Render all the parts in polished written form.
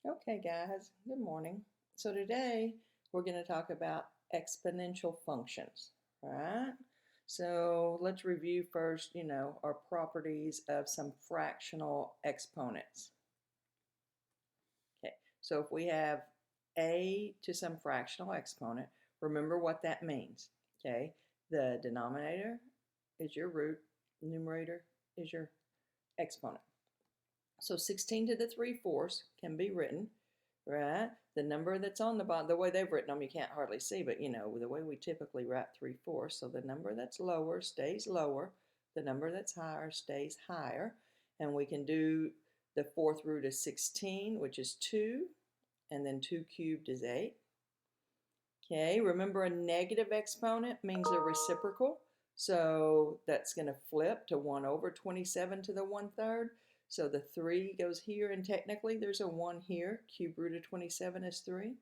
Okay, guys, good morning. So today we're going to talk about exponential functions, right? So let's review first, our properties of some fractional exponents. Okay, so if we have a to some fractional exponent, remember what that means, okay? The denominator is your root, numerator is your exponent. So 16 to the 3/4 can be written, right? The number that's on the bottom, the way they've written them, you can't hardly see, but the way we typically write 3/4. So the number that's lower stays lower, the number that's higher stays higher. And we can do the fourth root of 16, which is 2, and then 2 cubed is 8. Okay, remember a negative exponent means a reciprocal. So that's going to flip to 1 over 27 to the 1/3. So the 3 goes here, and technically there's a 1 here. Cube root of 27 is 3.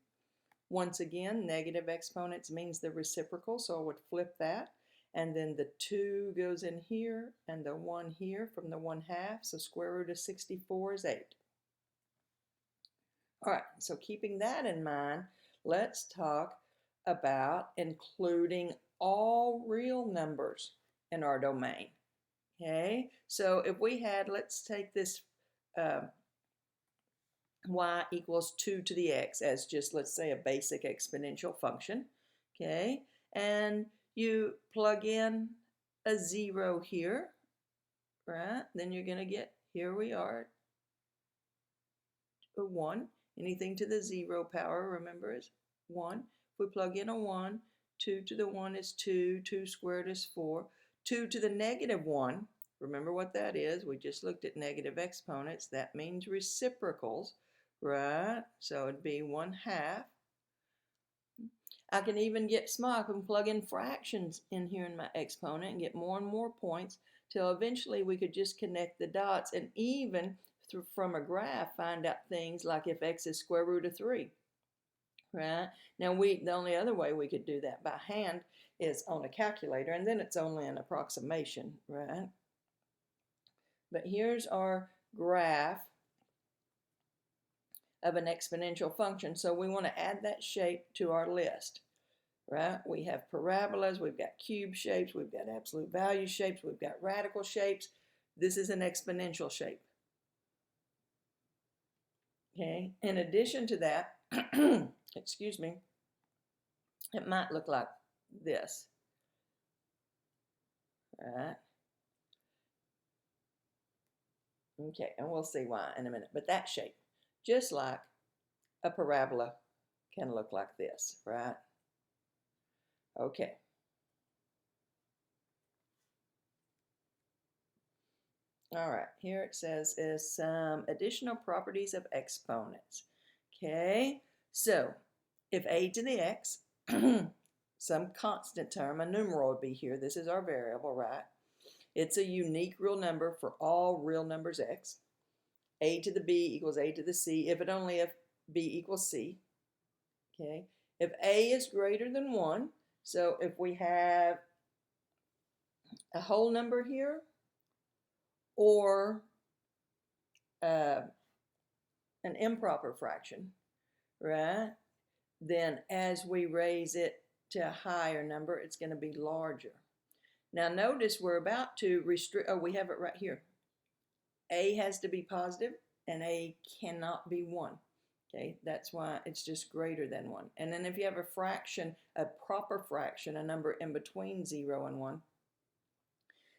Once again, negative exponents means the reciprocal, so I would flip that. And then the 2 goes in here, and the 1 here from the 1/2. So square root of 64 is 8. All right, so keeping that in mind, let's talk about including all real numbers in our domain. Okay, so if we had, let's take this y equals 2 to the x as just, let's say, a basic exponential function. Okay, and you plug in a 0 here, right? Then you're going to get, here we are, a 1. Anything to the 0 power, remember, is 1. If we plug in a 1, 2 to the 1 is 2, 2 squared is 4. 2 to the negative 1, remember what that is. We just looked at negative exponents. That means reciprocals, right? So it'd be 1/2. I can even get small. I can plug in fractions in here in my exponent and get more and more points till eventually we could just connect the dots and even from a graph find out things like if x is square root of 3, right? Now the only other way we could do that by hand is on a calculator, and then it's only an approximation, right? But here's our graph of an exponential function. So we want to add that shape to our list, right? We have parabolas, we've got cube shapes, we've got absolute value shapes, we've got radical shapes. This is an exponential shape. Okay, in addition to that, excuse me, it might look like this, right? Okay, and we'll see why in a minute. But that shape, just like a parabola can look like this, right? Okay. All right, here it says is some additional properties of exponents. Okay, so if a to the x, some constant term, a numeral would be here. This is our variable, right? It's a unique real number for all real numbers x. A to the b equals a to the c if and only if b equals c. Okay, if a is greater than 1, so if we have a whole number here or an improper fraction, right? Then as we raise it to a higher number, it's going to be larger. Now notice we're about to restrict, we have it right here. A has to be positive and A cannot be 1. Okay, that's why it's just greater than 1. And then if you have a fraction, a proper fraction, a number in between 0 and 1,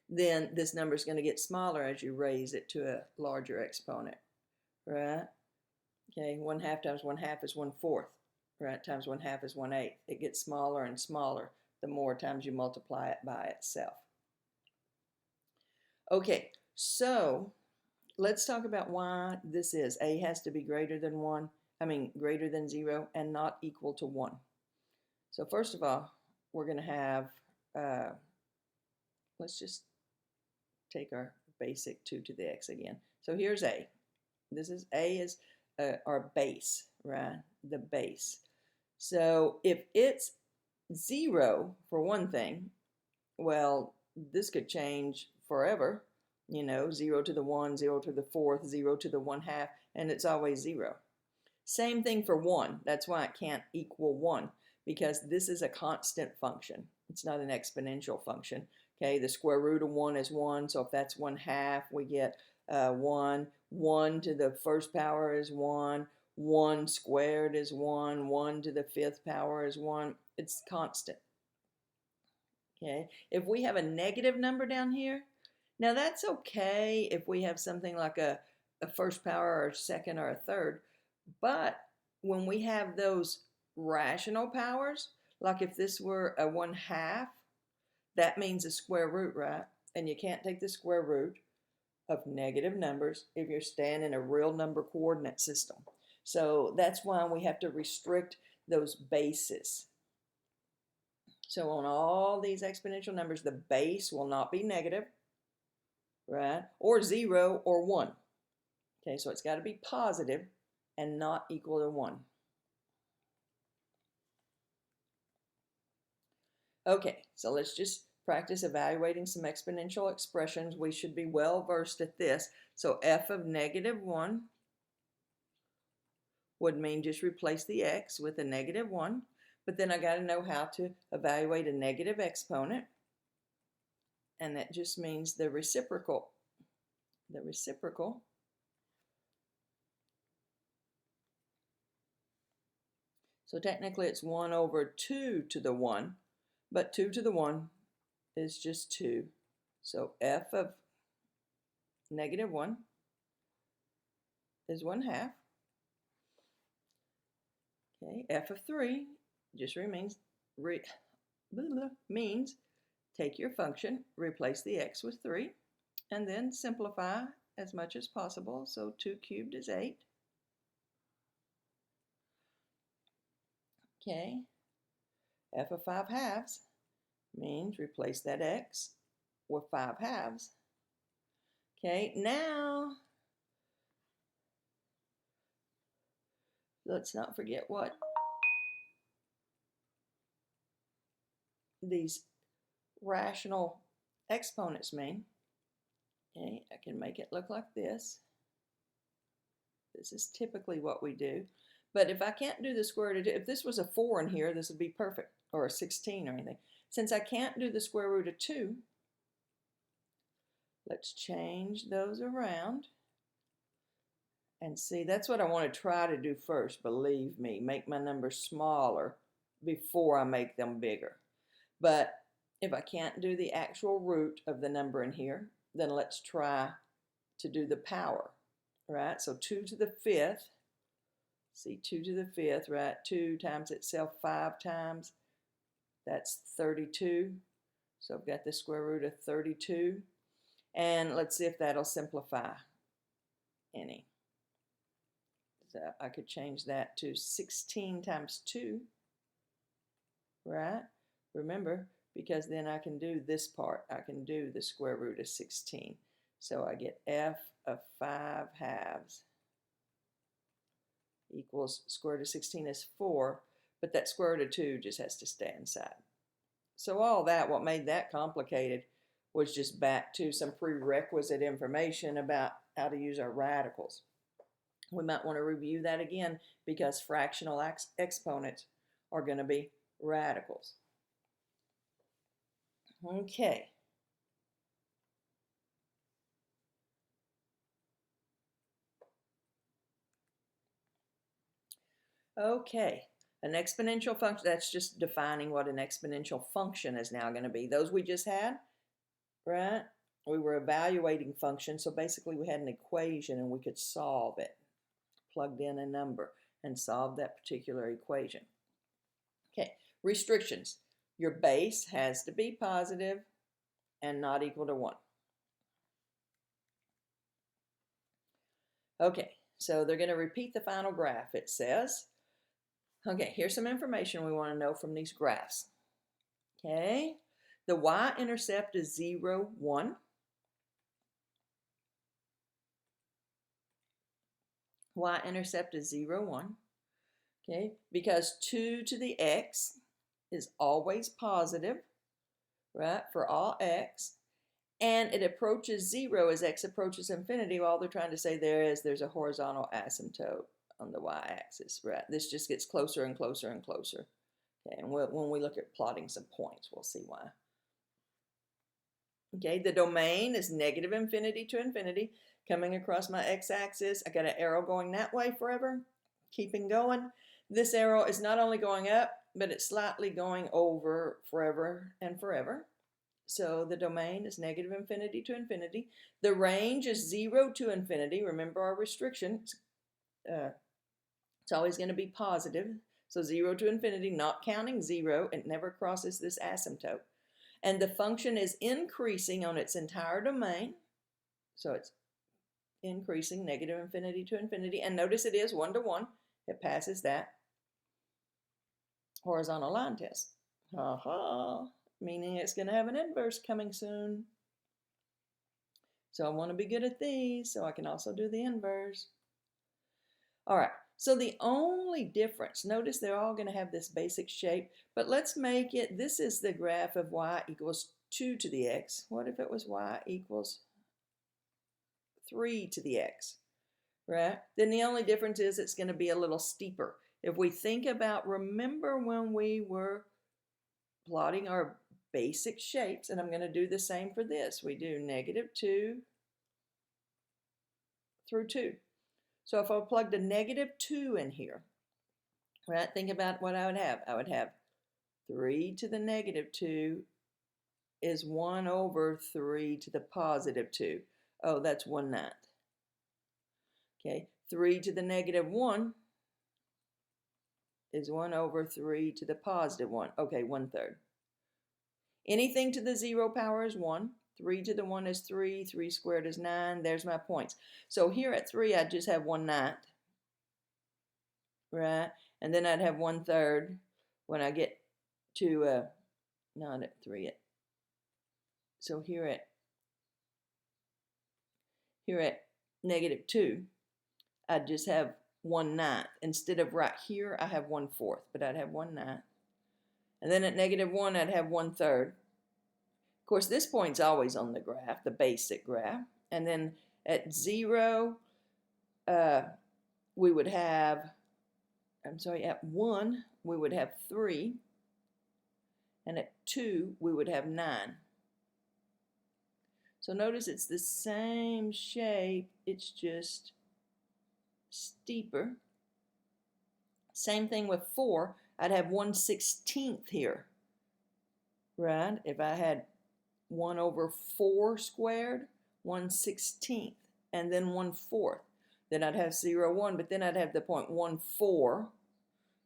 then this number is going to get smaller as you raise it to a larger exponent, right? Okay, 1/2 times 1/2 is 1/4, right? Times 1/2 is 1/8. It gets smaller and smaller the more times you multiply it by itself. Okay, so let's talk about why this is. A has to be greater than 1, greater than 0 and not equal to 1. So first of all, we're going to have, let's just take our basic 2 to the x again. So here's A. This is A is our base, right? The base. So if it's 0 for one thing, well, this could change forever. 0 to the 1, 0 to the 4th, 0 to the 1/2, and it's always 0. Same thing for 1. That's why it can't equal 1, because this is a constant function. It's not an exponential function. Okay, the square root of 1 is 1, so if that's 1/2, we get 1. 1 to the first power is 1. 1 squared is 1. 1 to the 5th power is 1. It's constant. Okay, if we have a negative number down here, now that's okay if we have something like a first power or a second or a third, but when we have those rational powers, like if this were a 1/2, that means a square root, right? And you can't take the square root of negative numbers if you're staying in a real number coordinate system. So that's why we have to restrict those bases. So on all these exponential numbers, the base will not be negative, right? Or 0 or 1. Okay, so it's got to be positive and not equal to 1. Okay, so let's just practice evaluating some exponential expressions. We should be well versed at this. So f of -1 would mean just replace the x with a -1. But then I got to know how to evaluate a negative exponent. And that just means the reciprocal. The reciprocal. So technically it's 1 over 2 to the 1. But 2 to the 1 is just 2. So f of -1 is 1/2. Okay, f of 3 just means take your function, replace the x with 3, and then simplify as much as possible. So 2 cubed is 8. Okay, f of 5/2 means replace that x with 5/2. Okay, now let's not forget what these rational exponents mean. Okay, I can make it look like this. This is typically what we do. But if I can't do the square root of 2, if this was a 4 in here, this would be perfect, or a 16 or anything. Since I can't do the square root of 2, let's change those around. And see, that's what I want to try to do first, believe me. Make my numbers smaller before I make them bigger. But if I can't do the actual root of the number in here, then let's try to do the power, right? So 2 to the 5th, see 2 to the 5th, right? 2 times itself 5 times, that's 32. So I've got the square root of 32. And let's see if that'll simplify any. So I could change that to 16 times 2, right? Remember, because then I can do this part. I can do the square root of 16. So I get f of 5/2 equals square root of 16 is 4, but that square root of 2 just has to stay inside. So all that, what made that complicated was just back to some prerequisite information about how to use our radicals. We might want to review that again because fractional exponents are going to be radicals. Okay. Okay, an exponential function, that's just defining what an exponential function is now going to be. Those we just had, right? We were evaluating functions, so basically we had an equation and we could solve it. Plugged in a number and solved that particular equation. Okay, restrictions. Your base has to be positive and not equal to 1. Okay, so they're going to repeat the final graph. It says, okay, here's some information we want to know from these graphs. Okay, the y-intercept is 0, 1. Y-intercept is 0, 1. Okay, because 2 to the x is always positive, right, for all x. And it approaches 0 as x approaches infinity. All they're trying to say there is there's a horizontal asymptote on the y-axis, right? This just gets closer and closer and closer. Okay, and when we look at plotting some points, we'll see why. Okay, the domain is negative infinity to infinity. Coming across my x-axis, I got an arrow going that way forever, keeping going. This arrow is not only going up, but it's slightly going over forever and forever. So the domain is negative infinity to infinity. The range is 0 to infinity. Remember our restriction. It's always going to be positive. So 0 to infinity, not counting 0. It never crosses this asymptote. And the function is increasing on its entire domain. So it's increasing negative infinity to infinity. And notice it is 1 to 1. It passes that horizontal line test. Meaning it's going to have an inverse coming soon. So I want to be good at these, so I can also do the inverse. All right, so the only difference, notice they're all going to have this basic shape, but let's make it, this is the graph of y equals 2 to the x. What if it was y equals 3 to the x, right? Then the only difference is it's going to be a little steeper. If we think about, remember when we were plotting our basic shapes, and I'm going to do the same for this. We do -2 through 2. So if I plugged a -2 in here, right, think about what I would have. I would have 3 to the -2 is 1 over 3 to the +2. Oh, that's 1/9. Okay, 3 to the -1 is 1 over 3 to the +1. Okay, 1/3. Anything to the 0 power is 1. 3 to the 1 is 3. 3 squared is 9. There's my points. So here at 3, I'd just have 1/9. Right? And then I'd have 1/3 when I get to, not at 3. So here at -2, I'd just have 1/9. Instead of right here, I have 1/4, but I'd have 1/9. And then at -1, I'd have 1/3. Of course, this point's always on the graph, the basic graph. And then at 0, we would have, at 1, we would have 3. And at 2, we would have 9. So notice it's the same shape, it's just steeper. Same thing with 4, I'd have 1/16 here, right? If I had 1 over 4 squared, 1/16, and then 1/4. Then I'd have 0, 1, but then I'd have the point 1, 4,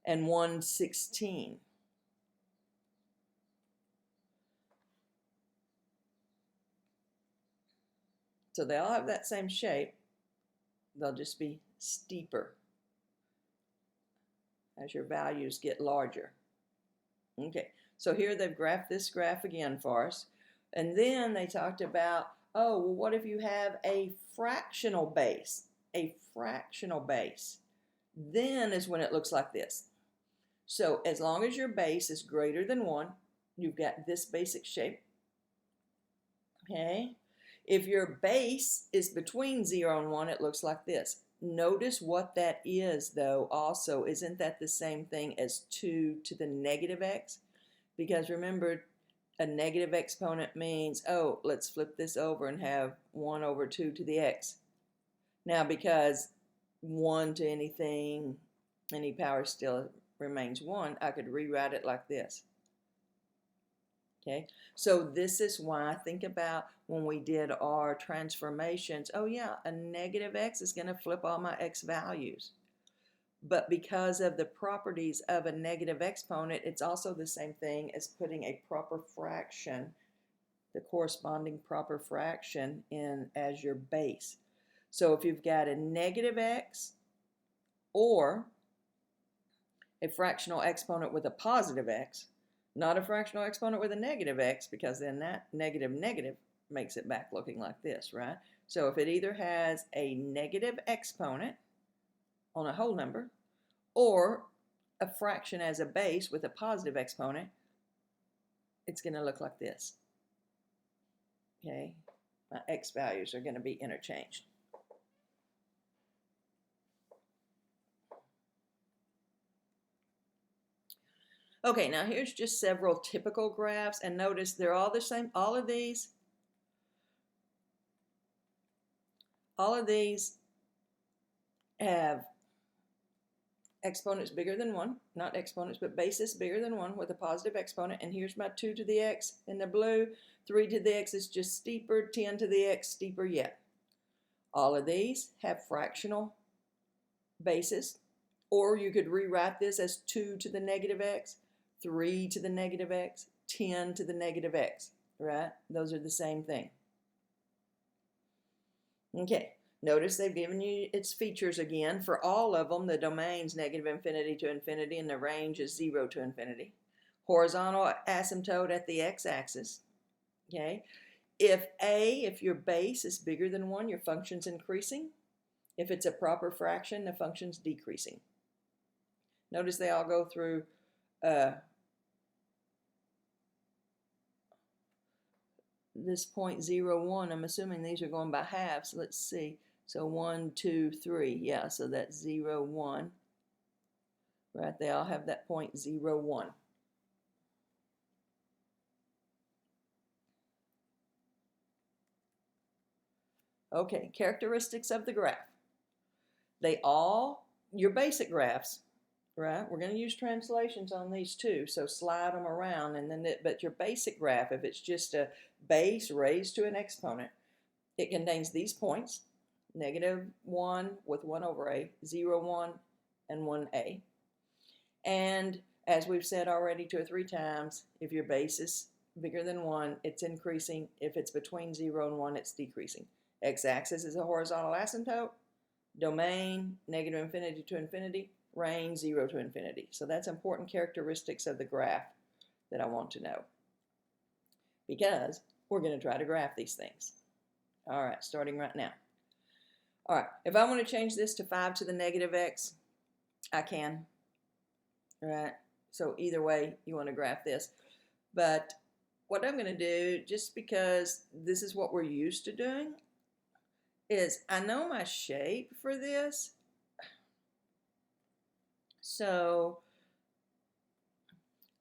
and 1/16. So they all have that same shape. They'll just be steeper as your values get larger. Okay, so here they've graphed this graph again for us. And then they talked about, oh, well, what if you have a fractional base? A fractional base. Then is when it looks like this. So as long as your base is greater than 1, you've got this basic shape. Okay? If your base is between 0 and 1, it looks like this. Notice what that is, though, also. Isn't that the same thing as 2 to the -x? Because remember, a negative exponent means, oh, let's flip this over and have 1 over 2 to the x. Now, because 1 to anything, any power still remains 1, I could rewrite it like this. Okay, so this is why, think about when we did our transformations. Oh yeah, a -x is going to flip all my x values. But because of the properties of a negative exponent, it's also the same thing as putting a proper fraction, the corresponding proper fraction, in as your base. So if you've got a -x or a fractional exponent with a positive x, not a fractional exponent with a -x, because then that negative makes it back looking like this, right? So if it either has a negative exponent on a whole number or a fraction as a base with a positive exponent, it's going to look like this. Okay, my x values are going to be interchanged. Okay, now here's just several typical graphs, and notice they're all the same. All of these have exponents bigger than 1, not exponents, but basis bigger than 1 with a positive exponent. And here's my 2 to the x in the blue. 3 to the x is just steeper, 10 to the x steeper yet. All of these have fractional basis, or you could rewrite this as 2 to the negative x, 3 to the negative x, 10 to the negative x, right? Those are the same thing. Okay, notice they've given you its features again. For all of them, the domain's negative infinity to infinity, and the range is 0 to infinity. Horizontal asymptote at the x-axis. Okay, if your base is bigger than 1, your function's increasing. If it's a proper fraction, the function's decreasing. Notice they all go through this 0.01. I'm assuming these are going by halves. Let's see. So 1, 2, 3. Yeah, so that's 0, 1. Right, they all have that 0.01. Okay, characteristics of the graph. Your basic graphs, right? We're going to use translations on these too, so slide them around, and then but your basic graph, if it's just a base raised to an exponent, it contains these points, -1 with 1 over a, 0, 1, and 1a. And as we've said already 2 or 3 times, if your base is bigger than 1, it's increasing. If it's between 0 and 1, it's decreasing. X-axis is a horizontal asymptote. Domain, negative infinity to infinity. Range, 0 to infinity. So that's important characteristics of the graph that I want to know, because we're going to try to graph these things. All right, starting right now. All right, if I want to change this to 5 to the negative x, I can. All right, so either way you want to graph this. But what I'm going to do, just because this is what we're used to doing, is I know my shape for this. So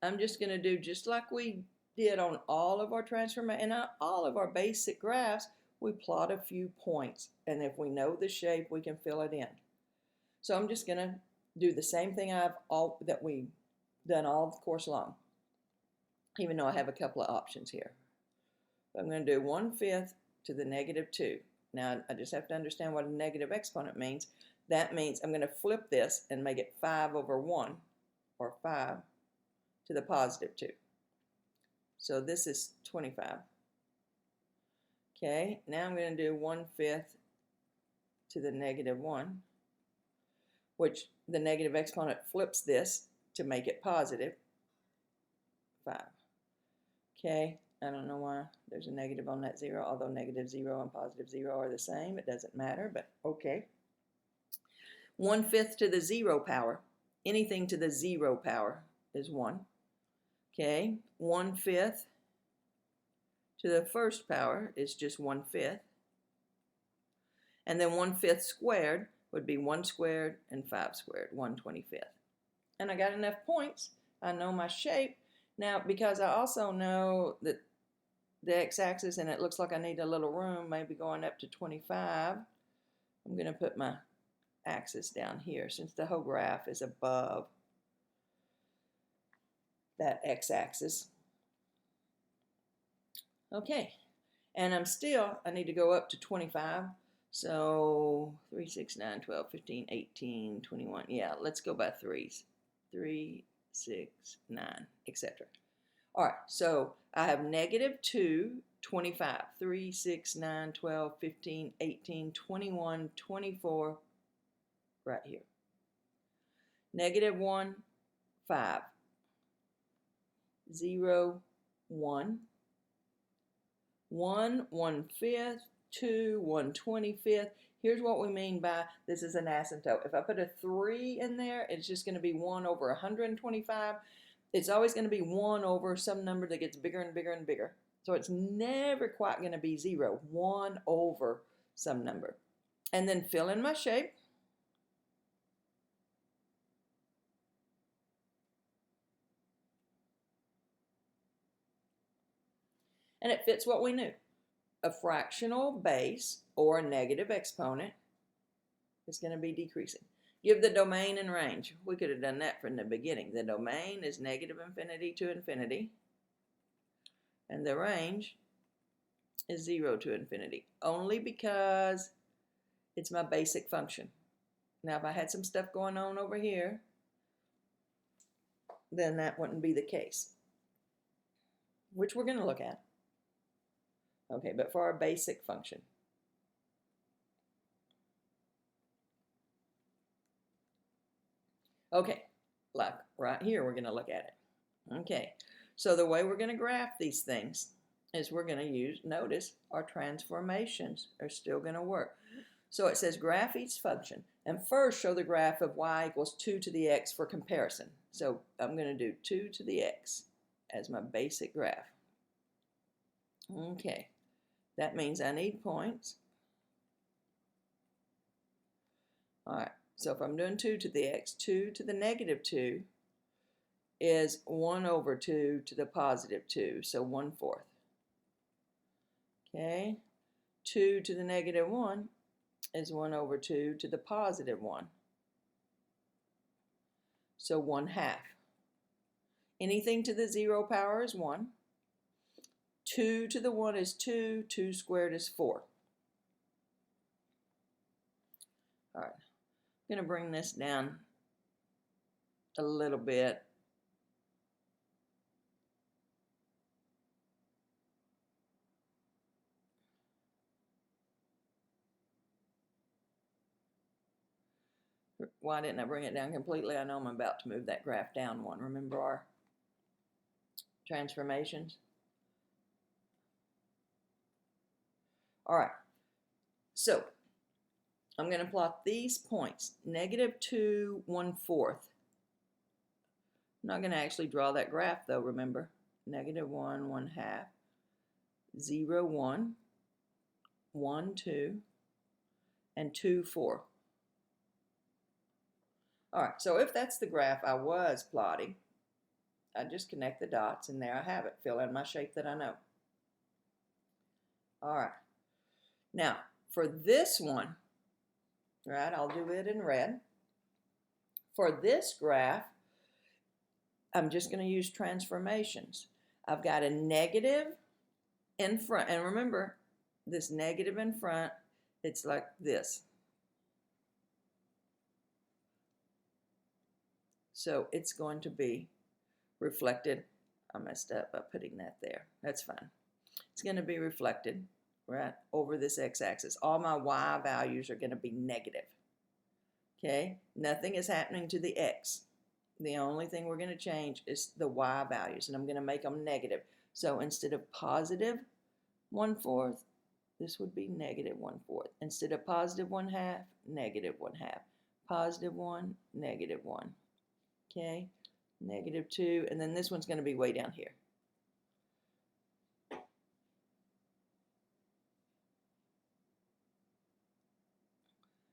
I'm just going to do just like we did on all of our transformation and all of our basic graphs. We plot a few points, and if we know the shape, we can fill it in. So I'm just going to do the same thing that we've done all the course long, even though I have a couple of options here. But I'm going to do 1/5 to the -2. Now I just have to understand what a negative exponent means. That means I'm going to flip this and make it 5 over 1, or 5 to the +2. So this is 25. Okay, now I'm going to do 1/5 to the -1, which the negative exponent flips this to make it +5. Okay, I don't know why there's a negative on that 0, although -0 and +0 are the same. It doesn't matter, but okay. 1/5 to the 0 power. Anything to the 0 power is 1. Okay, 1/5 to the first power is just 1/5. And then 1/5 squared would be 1 squared and 5 squared, 1/25. And I got enough points. I know my shape. Now, because I also know that the x-axis, and it looks like I need a little room, maybe going up to 25, I'm going to put my axis down here since the whole graph is above that x-axis. Okay, and I need to go up to 25. So 3, 6, 9, 12, 15, 18, 21. Yeah, let's go by threes. 3, 6, 9, etc. All right, so I have -2, 25, 3, 6, 9, 12, 15, 18, 21, 24, right here. -1, 5, 0, 1, 1, 1/5, 2, 1/25. Here's what we mean by this is an asymptote. If I put a 3 in there, it's just going to be 1 over 125. It's always going to be 1 over some number that gets bigger and bigger and bigger. So it's never quite going to be 0. 1 over some number. And then fill in my shape. And it fits what we knew. A fractional base or a negative exponent is going to be decreasing. Give the domain and range. We could have done that from the beginning. The domain is negative infinity to infinity, and the range is 0 to infinity, only because it's my basic function. Now, if I had some stuff going on over here, then that wouldn't be the case, which we're going to look at. Okay, but for our basic function. Okay, like right here, we're going to look at it. Okay, so the way we're going to graph these things is we're going to use, notice, our transformations are still going to work. So it says graph each function, and first show the graph of y equals 2 to the x for comparison. So I'm going to do 2 to the x as my basic graph. Okay, that means I need points. All right, so if I'm doing 2 to the x, 2 to the negative 2 is 1 over 2 to the positive 2, so 1/4. Okay, 2 to the negative 1 is 1 over 2 to the positive 1, so 1/2. Anything to the 0 power is 1. 2 to the 1 is 2. 2 squared is 4. All right, I'm going to bring this down a little bit. Why didn't I bring it down completely? I know I'm about to move that graph down one. Remember our transformations? All right, so I'm going to plot these points. -2, 1/4. I'm not going to actually draw that graph though, remember. -1, 1/2, 0, 1, 1, 2, and 2, 4. All right, so if that's the graph I was plotting, I just connect the dots and there I have it. Fill in my shape that I know. All right, now for this one, right, I'll do it in red. For this graph, I'm just going to use transformations. I've got a negative in front, and remember, this negative in front, it's like this. So it's going to be reflected. I messed up by putting that there. That's fine. It's going to be reflected right over this x-axis. All my y values are going to be negative. Okay, nothing is happening to the x. The only thing we're going to change is the y values, and I'm going to make them negative. So instead of positive 1/4, this would be negative 1/4. Instead of positive 1/2, negative 1/2. Positive 1, negative 1. Okay, -2, and then this one's going to be way down here.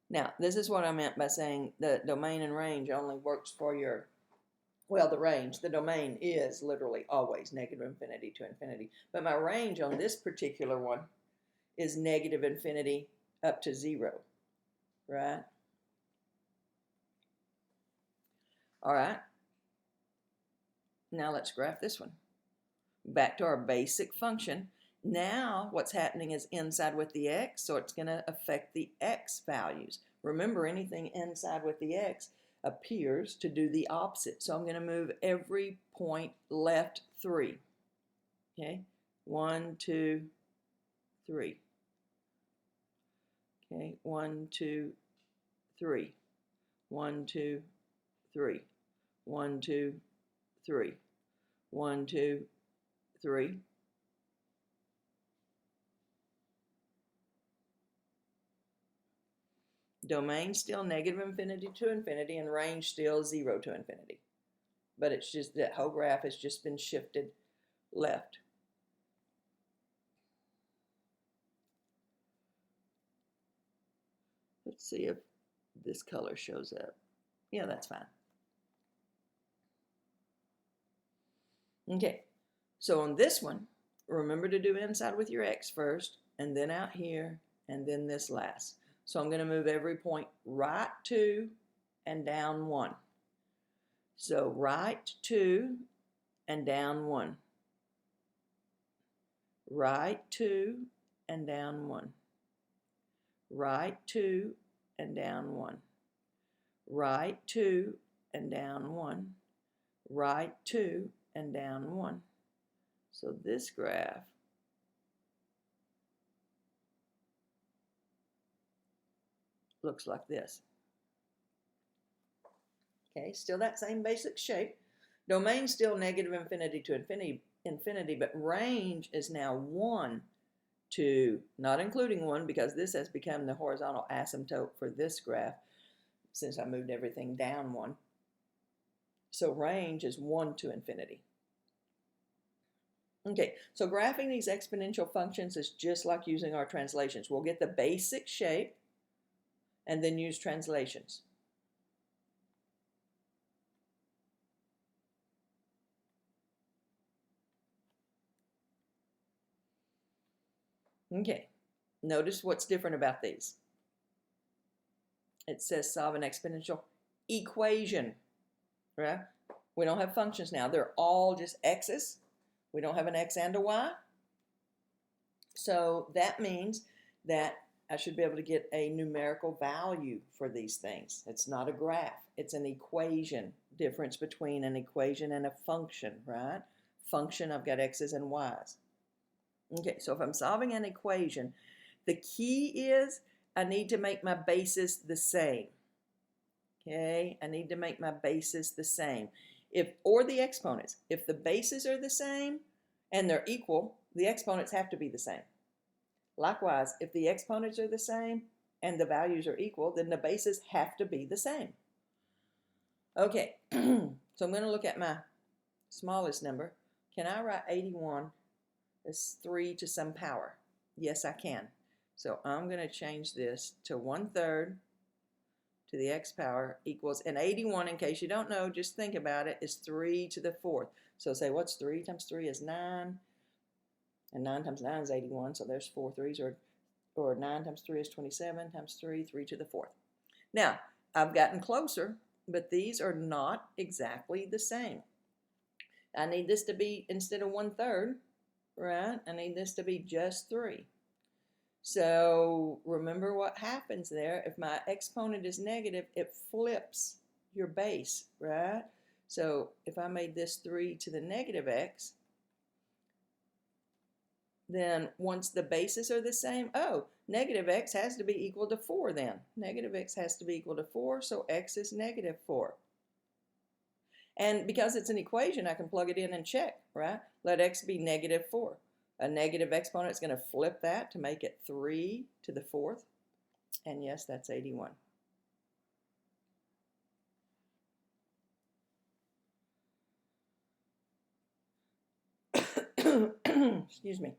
Now, this is what I meant by saying the domain and range only works for your, well, the range, the domain is literally always -infinity to infinity. But my range on this particular one is -infinity up to 0, right? All right. Now let's graph this one. Back to our basic function. Now what's happening is inside with the x, so it's going to affect the x values. Remember, anything inside with the x appears to do the opposite. So I'm going to move every point left 3. Okay, 1, 2, 3. Okay, 1, 2, 3. 1, 2, 3. 1, 2, 3. 1, 2, 3. Domain still -infinity to infinity, and range still 0 to infinity. But it's just that whole graph has just been shifted left. Let's see if this color shows up. Yeah, that's fine. Okay, so on this one, remember to do inside with your x first, and then out here, and then this last. So I'm going to move every point right 2 and down 1. So right 2 and down 1. Right 2 and down 1. Right 2 and down 1. Right 2 and down 1. Right 2 and down 1. So this graph looks like this. Okay, still that same basic shape. Domain still negative infinity to infinity, but range is now 1 to, not including 1, because this has become the horizontal asymptote for this graph since I moved everything down 1. So range is 1 to infinity. Okay, so graphing these exponential functions is just like using our translations. We'll get the basic shape and then use translations. Okay, notice what's different about these. It says solve an exponential equation, right? We don't have functions now. They're all just x's. We don't have an x and a y. So that means that I should be able to get a numerical value for these things. It's not a graph. It's an equation. Difference between an equation and a function, right? Function, I've got x's and y's. Okay, so if I'm solving an equation, the key is I need to make my basis the same. Okay, I need to make my basis the same. Or the exponents. If the bases are the same and they're equal, the exponents have to be the same. Likewise, if the exponents are the same and the values are equal, then the bases have to be the same. Okay, so I'm going to look at my smallest number. Can I write 81 as 3 to some power? Yes, I can. So I'm going to change this to 1/3 to the x power equals, and 81, in case you don't know, just think about it, is 3 to the 4th. So say, what's 3 times 3 is 9, and 9 times 9 is 81, so there's 4 3s, or 9 times 3 is 27, times 3, 3 to the 4th. Now, I've gotten closer, but these are not exactly the same. I need this to be, instead of 1/3, right, I need this to be just 3. So remember what happens there. If my exponent is negative, it flips your base, right? So if I made this 3 to the negative x, then once the bases are the same, negative x has to be equal to 4 then. Negative x has to be equal to 4, so x is negative 4. And because it's an equation, I can plug it in and check, right? Let x be negative 4. A negative exponent is going to flip that to make it 3 to the 4th. And yes, that's 81. Excuse me.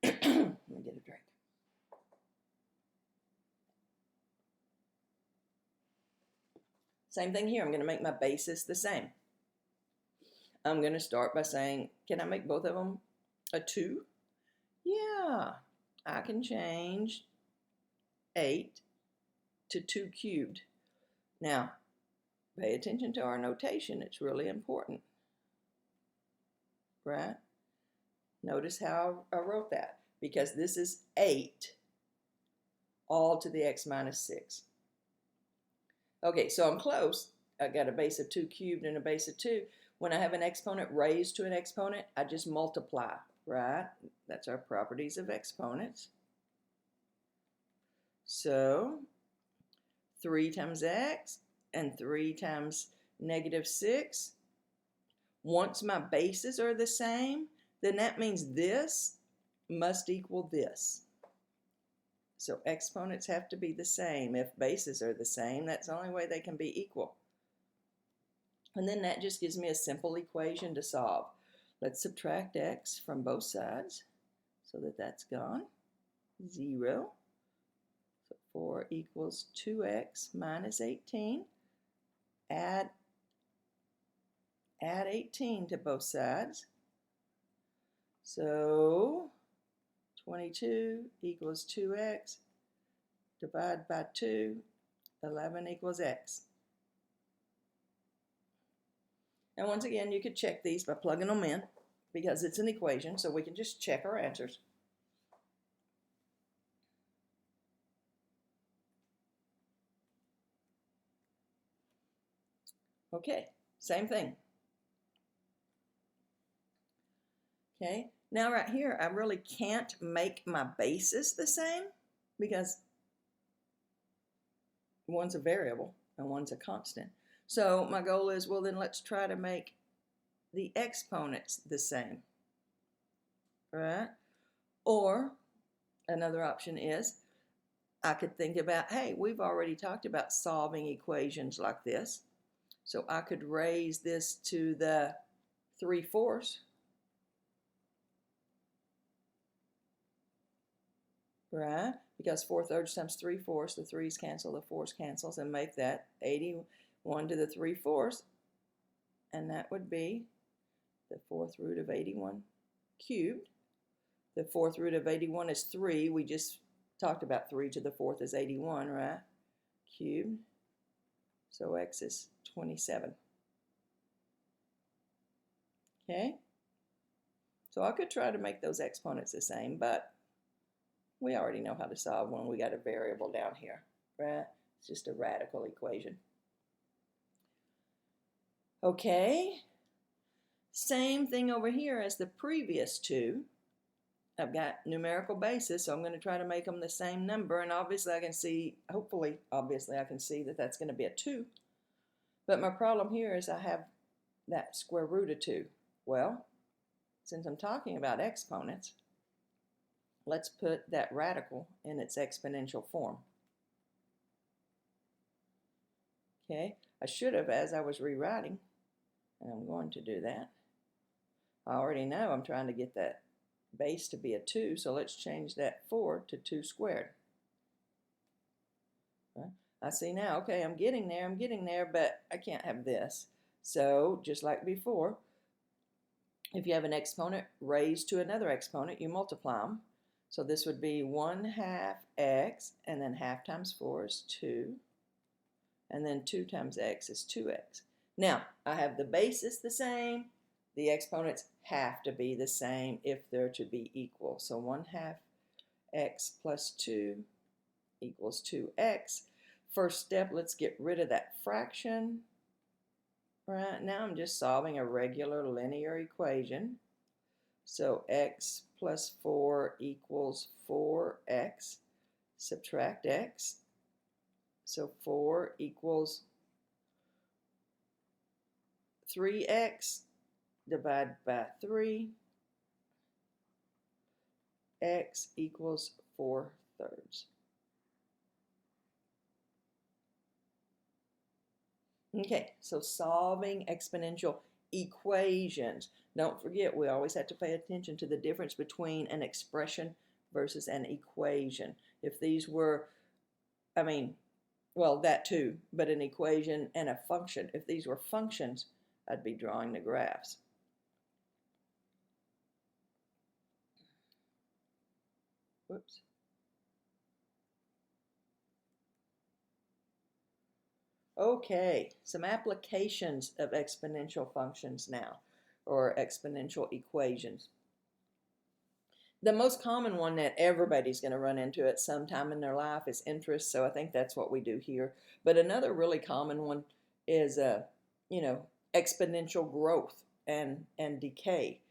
Let me get a drink. Same thing here. I'm going to make my basis the same. I'm going to start by saying, can I make both of them a 2? Yeah, I can change 8 to 2 cubed. Now, pay attention to our notation. It's really important, right? Notice how I wrote that, because this is 8 all to the x minus 6. Okay, so I'm close. I got a base of 2 cubed and a base of 2. When I have an exponent raised to an exponent, I just multiply, right? That's our properties of exponents. So 3 times x and 3 times negative 6. Once my bases are the same, then that means this must equal this. So exponents have to be the same. If bases are the same, that's the only way they can be equal. And then that just gives me a simple equation to solve. Let's subtract x from both sides so that that's gone. 0. So 4 equals 2x minus 18. Add 18 to both sides. So 22 equals 2x, divide by 2, 11 equals x. And once again, you could check these by plugging them in because it's an equation, so we can just check our answers. Okay, same thing. Okay, now right here, I really can't make my bases the same because one's a variable and one's a constant. So my goal is, well, then let's try to make the exponents the same, right? Or another option is I could think about, hey, we've already talked about solving equations like this. So I could raise this to the 3/4, right? Because 4/3 times 3/4, the 3's cancel, the 4's cancels, and make that 81 to the 3/4. And that would be the 4th root of 81 cubed. The 4th root of 81 is 3. We just talked about 3 to the 4th is 81, right? Cubed. So x is 27. Okay? So I could try to make those exponents the same, but we already know how to solve one. We got a variable down here, right? It's just a radical equation. Okay, same thing over here as the previous two. I've got numerical basis, so I'm going to try to make them the same number, and obviously I can see, hopefully, obviously I can see that that's going to be a 2. But my problem here is I have that square root of 2. Well, since I'm talking about exponents, let's put that radical in its exponential form. Okay, I should have as I was rewriting, and I'm going to do that. I already know I'm trying to get that base to be a 2, so let's change that 4 to 2 squared. Right? I see now, okay, I'm getting there, but I can't have this. So just like before, if you have an exponent raised to another exponent, you multiply them. So this would be 1/2 x, and then half times 4 is 2, and then 2 times x is 2x. Now, I have the basis the same. The exponents have to be the same if they're to be equal. So 1/2 x plus 2 equals 2x. First step, let's get rid of that fraction. Right now I'm just solving a regular linear equation. So x plus 4 equals 4x. Subtract x. So 4 equals 3x. Divide by 3. X equals 4/3. Okay, so solving exponential equations. Don't forget, we always have to pay attention to the difference between an expression versus an equation. If these were, well, that too, but an equation and a function. If these were functions, I'd be drawing the graphs. Whoops. Okay, some applications of exponential functions now, or exponential equations. The most common one that everybody's going to run into at some time in their life is interest, so I think that's what we do here. But another really common one is, exponential growth and decay.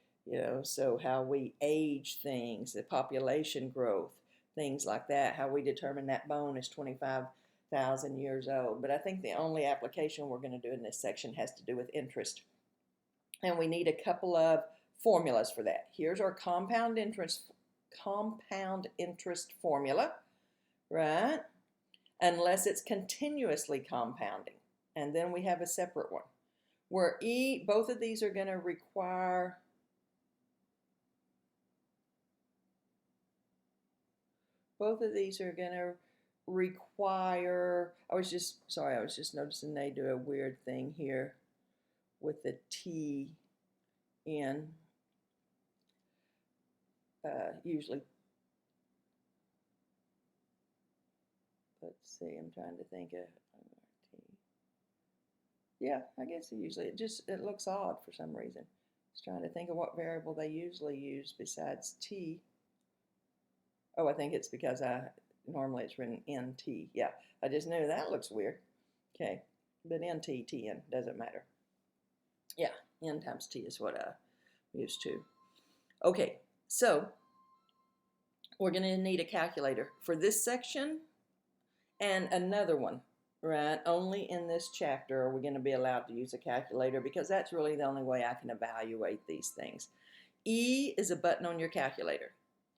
So how we age things, the population growth, things like that, how we determine that bone is 25,000 years old. But I think the only application we're going to do in this section has to do with interest. And we need a couple of formulas for that. Here's our compound interest formula, right? Unless it's continuously compounding. And then we have a separate one where both of these are going to require I was just noticing they do a weird thing here with the T in. usually, let's see, I'm trying to think of, yeah, I guess usually, it looks odd for some reason. Just trying to think of what variable they usually use besides t. Oh, I think it's because normally it's written nt. Yeah, I just knew that looks weird. Okay, but nt, tn, doesn't matter. Yeah, n times t is what I used to. Okay, so we're going to need a calculator for this section and another one, right? Only in this chapter are we going to be allowed to use a calculator because that's really the only way I can evaluate these things. E is a button on your calculator,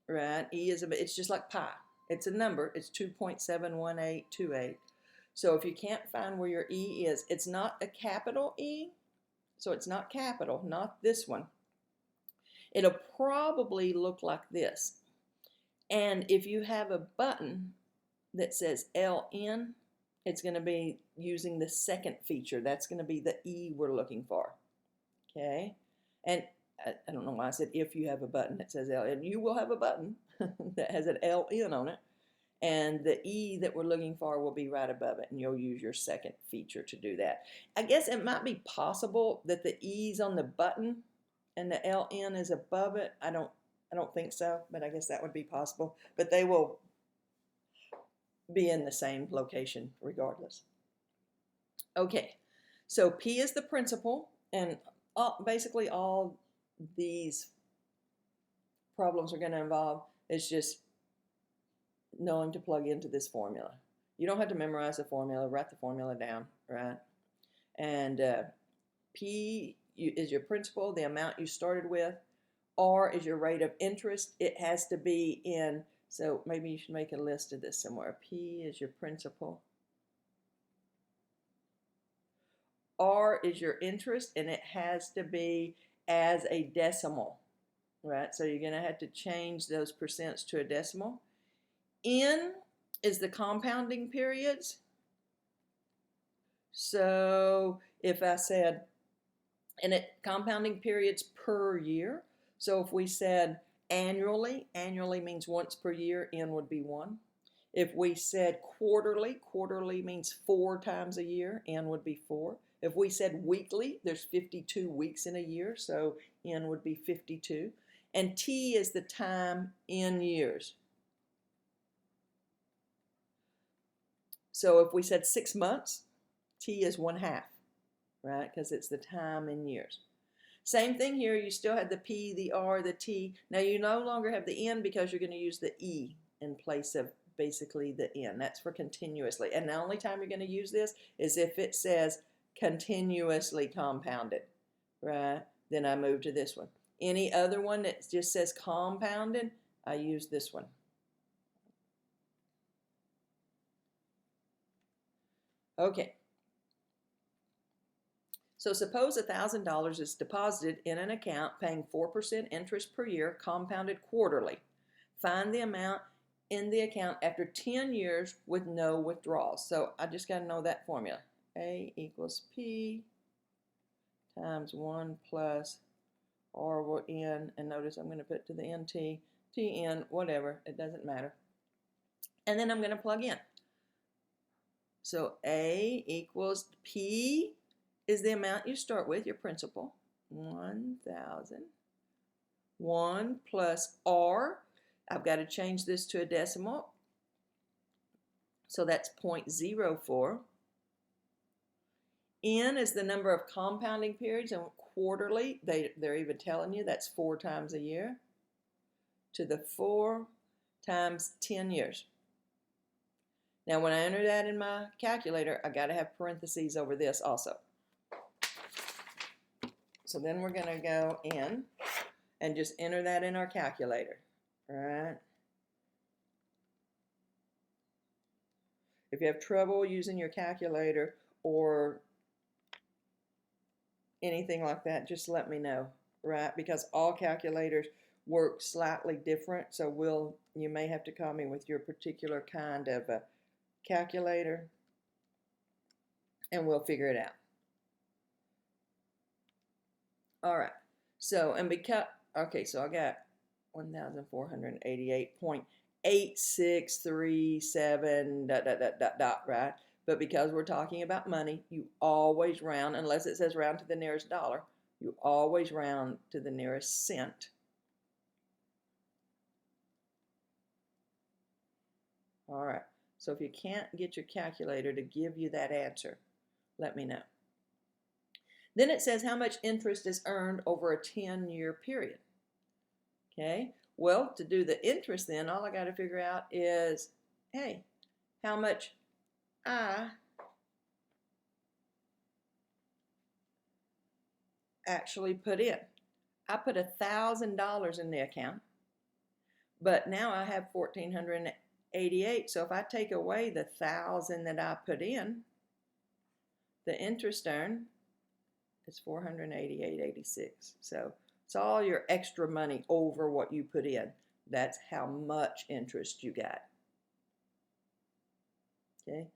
right? E is it's just like pi. It's a number. It's 2.71828. So if you can't find where your E is, it's not a capital E, so it's not capital, not this one. It'll probably look like this. And if you have a button that says LN, it's going to be using the second feature. That's going to be the E we're looking for. Okay? And I don't know why I said if you have a button that says LN. You will have a button that has an LN on it. And the E that we're looking for will be right above it. And you'll use your second feature to do that. I guess it might be possible that the E's on the button and the LN is above it. I don't think so, but I guess that would be possible. But they will be in the same location regardless. Okay, so P is the principal, and basically all these problems are going to involve is just knowing to plug into this formula. You don't have to memorize the formula, write the formula down, right? And P is your principal, the amount you started with. R is your rate of interest. It has to be in, so maybe you should make a list of this somewhere. P is your principal. R is your interest, and it has to be as a decimal, right? So you're going to have to change those percents to a decimal. N is the compounding periods. So if I said, and compounding periods per year. So if we said annually means once per year, N would be 1. If we said quarterly means 4 times a year, N would be 4. If we said weekly, there's 52 weeks in a year, so N would be 52. And T is the time in years. So if we said 6 months, T is 1/2, right? Because it's the time in years. Same thing here, you still have the P, the R, the T. Now you no longer have the N because you're going to use the E in place of basically the N. That's for continuously. And the only time you're going to use this is if it says continuously compounded, right? Then I move to this one. Any other one that just says compounded, I use this one. Okay. So suppose $1,000 is deposited in an account paying 4% interest per year, compounded quarterly. Find the amount in the account after 10 years with no withdrawals. So I just got to know that formula. A equals P times 1 plus R over N. And notice I'm going to put to the NT, TN, whatever. It doesn't matter. And then I'm going to plug in. So A equals P is the amount you start with, your principal, 1,000. 1 plus R, I've got to change this to a decimal, so that's 0.04. N is the number of compounding periods, and quarterly, they're even telling you that's 4 times a year, to the 4 times 10 years. Now when I enter that in my calculator, I got to have parentheses over this also. So then we're going to go in and just enter that in our calculator, all right? If you have trouble using your calculator or anything like that, just let me know, right? Because all calculators work slightly different, so you may have to call me with your particular kind of a calculator, and we'll figure it out. All right, so, and because, okay, so I got 1,488.8637 right? But because we're talking about money, you always round, unless it says round to the nearest dollar, you always round to the nearest cent. All right, so if you can't get your calculator to give you that answer, let me know. Then it says how much interest is earned over a 10-year period. Okay, well, to do the interest then, all I got to figure out is, hey, how much I actually put in. I put $1,000 in the account, but now I have 1,488. So if I take away the 1,000 that I put in, the interest earned is 488.86. So it's all your extra money over what you put in. That's how much interest you got. Okay,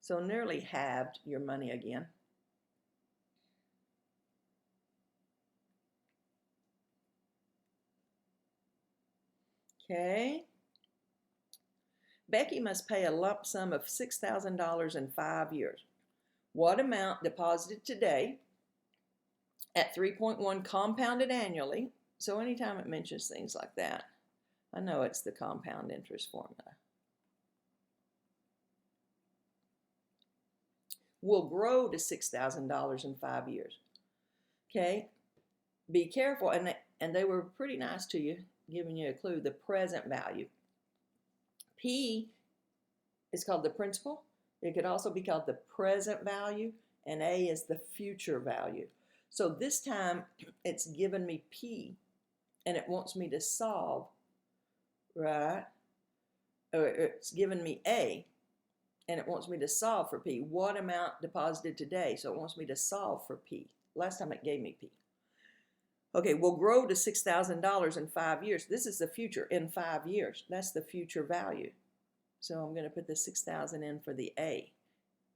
so nearly halved your money again. Okay. Becky must pay a lump sum of $6,000 in 5 years. What amount deposited today at 3.1 compounded annually? So anytime it mentions things like that, I know it's the compound interest formula. Will grow to $6,000 in 5 years. Okay, be careful, and they were pretty nice to you, giving you a clue. The present value. P is called the principal. It could also be called the present value, and A is the future value. So this time it's given me P, and it wants me to solve, right? Or it's given me A, and it wants me to solve for P. What amount deposited today? So it wants me to solve for P. Last time it gave me P. Okay, we'll grow to $6,000 in 5 years. This is the future in 5 years. That's the future value. So I'm going to put the 6,000 in for the A.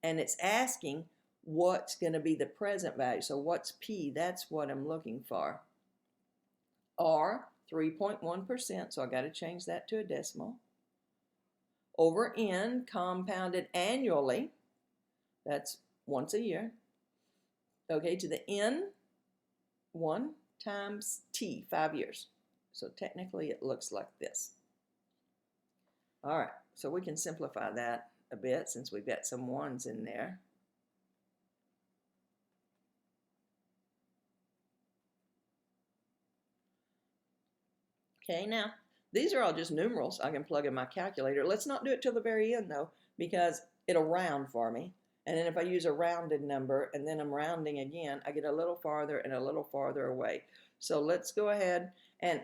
And it's asking what's going to be the present value. So what's P? That's what I'm looking for. R, 3.1%. So I got to change that to a decimal. Over N, compounded annually. That's once a year. Okay, to the N, 1 times T, 5 years. So technically it looks like this. All right, so we can simplify that a bit since we've got some ones in there. Okay, now these are all just numerals I can plug in my calculator. Let's not do it till the very end though, because it'll round for me. And then if I use a rounded number and then I'm rounding again, I get a little farther and a little farther away. So let's go ahead, and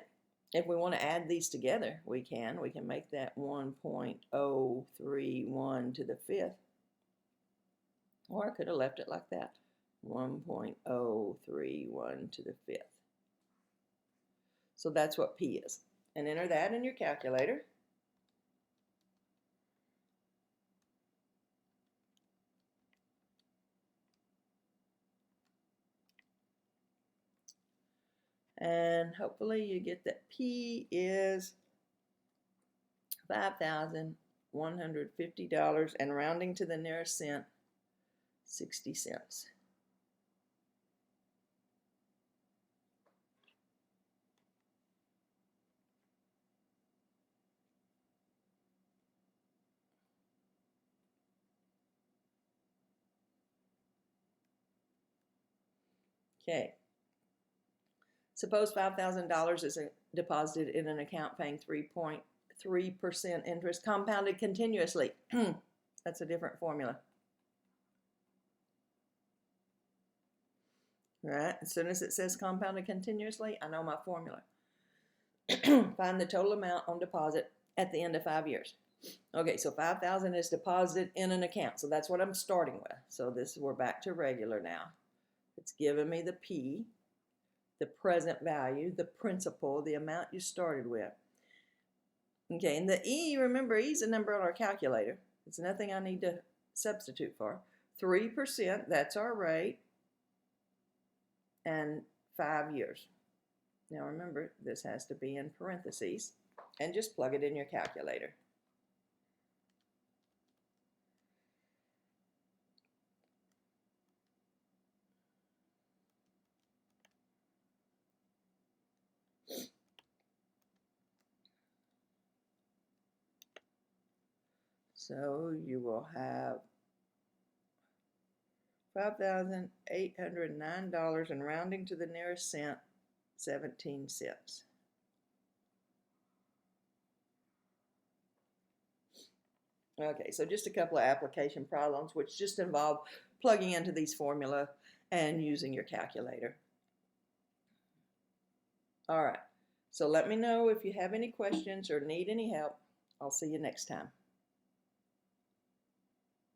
if we want to add these together, we can. We can make that 1.031 to the fifth. Or I could have left it like that. 1.031 to the fifth. So that's what P is. And enter that in your calculator. And hopefully you get that P is $5,150, and rounding to the nearest cent, 60 cents. Okay. Suppose $5,000 is deposited in an account paying 3.3% interest compounded continuously. That's a different formula. Right? As soon as it says compounded continuously, I know my formula. Find the total amount on deposit at the end of 5 years. Okay, so 5,000 is deposited in an account. So that's what I'm starting with. So we're back to regular now. It's giving me the P, the present value, the principal, the amount you started with. Okay, and the E, remember, E is a number on our calculator. It's nothing I need to substitute for. 3%, that's our rate, and 5 years. Now remember, this has to be in parentheses, and just plug it in your calculator. So you will have $5,809, and rounding to the nearest cent, 17 cents. Okay, so just a couple of application problems, which just involve plugging into these formula and using your calculator. All right, so let me know if you have any questions or need any help. I'll see you next time.